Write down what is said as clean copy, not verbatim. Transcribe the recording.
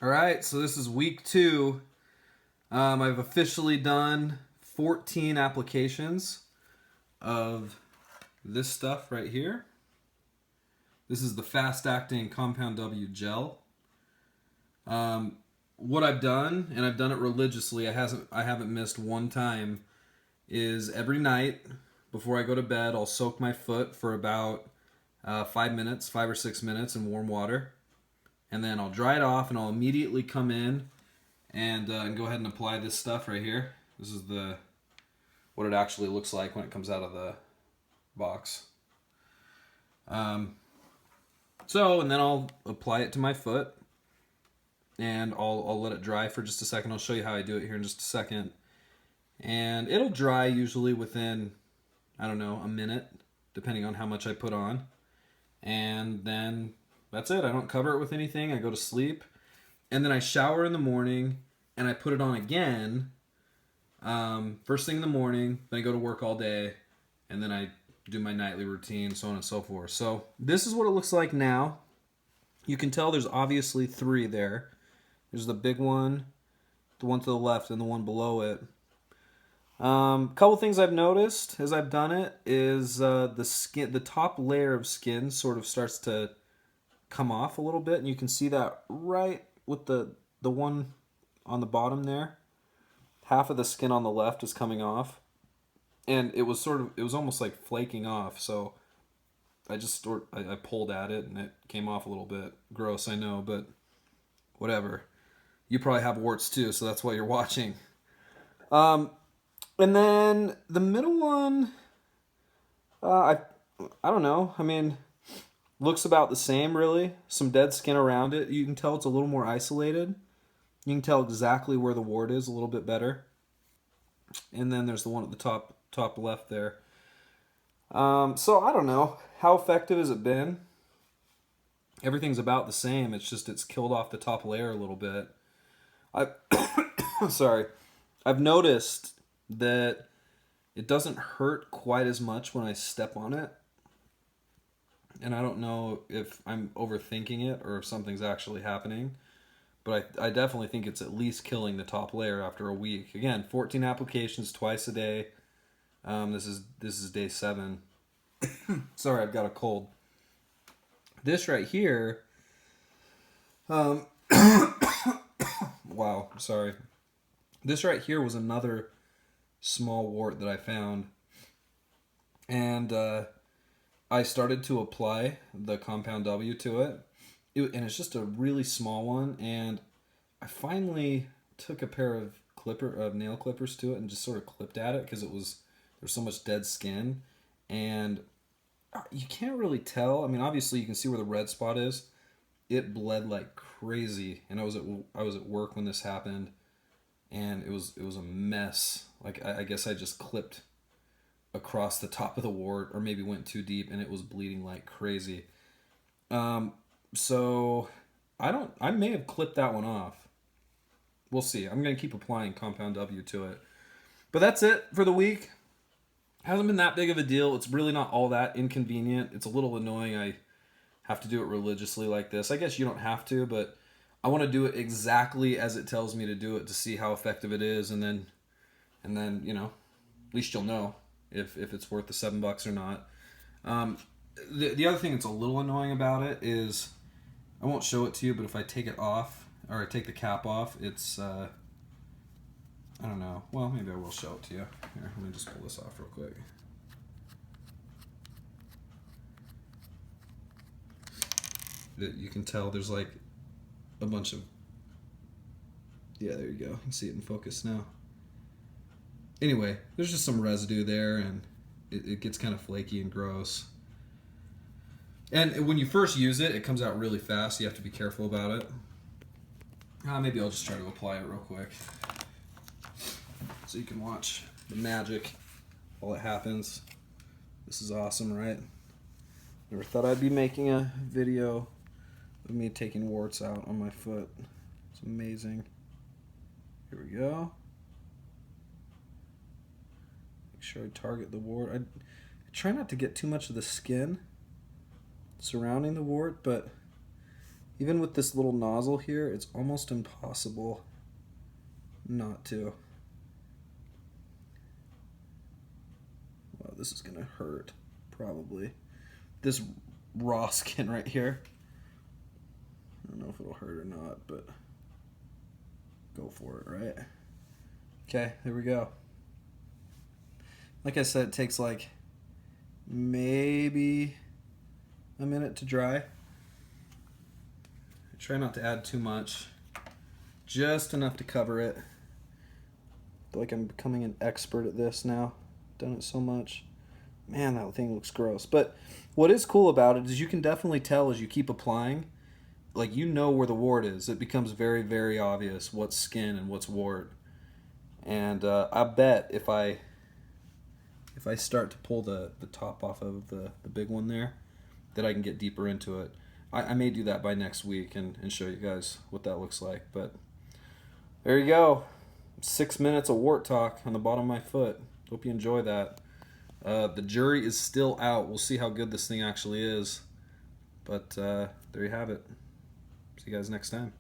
All right, so this is week 2. I've officially done 14 applications of this stuff right here. This is the fast-acting Compound W gel. What I've done, and I've done it religiously, I haven't missed one time, is every night before I go to bed, I'll soak my foot for about 5 or 6 minutes in warm water. And then I'll dry it off, and I'll immediately come in and go ahead and apply this stuff right here. This is what it actually looks like when it comes out of the box. And then I'll apply it to my foot, and I'll let it dry for just a second. I'll show you how I do it here in just a second. And it'll dry usually within, I don't know, a minute, depending on how much I put on. And then that's it. I don't cover it with anything. I go to sleep. And then I shower in the morning, and I put it on again first thing in the morning. Then I go to work all day, and then I do my nightly routine, so on and so forth. So this is what it looks like now. You can tell there's obviously 3 there. There's the big one, the one to the left, and the one below it. Couple things I've noticed as I've done it is the top layer of skin sort of starts to come off a little bit, and you can see that right with the one on the bottom there. Half of the skin on the left is coming off, and it was almost like flaking off. So I pulled at it, and it came off a little bit. Gross, I know, but whatever. You probably have warts too, so that's why you're watching. And then the middle one, I don't know. I mean, looks about the same, really. Some dead skin around it. You can tell it's a little more isolated. You can tell exactly where the wart is a little bit better. And then there's the one at the top left there. So I don't know. How effective has it been? Everything's about the same. It's killed off the top layer a little bit. Sorry. I've noticed that it doesn't hurt quite as much when I step on it. And I don't know if I'm overthinking it or if something's actually happening. But I definitely think it's at least killing the top layer after a week. Again, 14 applications twice a day. This is day 7. Sorry, I've got a cold. This right here... wow, sorry. This right here was another small wart that I found. And I started to apply the Compound W to it. And it's just a really small one, and I finally took a pair of nail clippers to it and just sort of clipped at it because there's so much dead skin, and you can't really tell. I mean, obviously you can see where the red spot is. It bled like crazy, and I was at work when this happened, and it was a mess. Like I guess I just clipped across the top of the wart, or maybe went too deep, and it was bleeding like crazy. So I may have clipped that one off. We'll see. I'm going to keep applying Compound W to it. But that's it for the week. Hasn't been that big of a deal. It's really not all that inconvenient. It's a little annoying. I have to do it religiously like this. I guess you don't have to, but I want to do it exactly as it tells me to do it to see how effective it is, and then at least you'll know if it's worth the $7 or not. The other thing that's a little annoying about it is, I won't show it to you, but if I take it off, or I take the cap off, it's, I don't know. Well, maybe I will show it to you. Here, let me just pull this off real quick. You can tell there's like a bunch of... Yeah, there you go. You can see it in focus now. Anyway, there's just some residue there, and it gets kind of flaky and gross. And when you first use it, it comes out really fast. You have to be careful about it. Maybe I'll just try to apply it real quick so you can watch the magic while it happens. This is awesome, right? Never thought I'd be making a video of me taking warts out on my foot. It's amazing. Here we go. Make sure I target the wart. I try not to get too much of the skin surrounding the wart, but Even with this little nozzle here, it's almost impossible not to. Wow, this is gonna hurt, probably. This raw skin right here. I don't know if it'll hurt or not, but go for it, right? Okay, there we go. Like I said, it takes like maybe a minute to dry. Try not to add too much. Just enough to cover it. I feel like I'm becoming an expert at this now. Done it so much. Man, that thing looks gross. But what is cool about it is you can definitely tell as you keep applying, like you know where the wart is. It becomes very, very obvious what's skin and what's wart. And I bet if I start to pull the top off of the big one there, that I can get deeper into it. I may do that by next week and show you guys what that looks like. But there you go. 6 minutes of wart talk on the bottom of my foot. Hope you enjoy that. The jury is still out. We'll see how good this thing actually is. But there you have it. See you guys next time.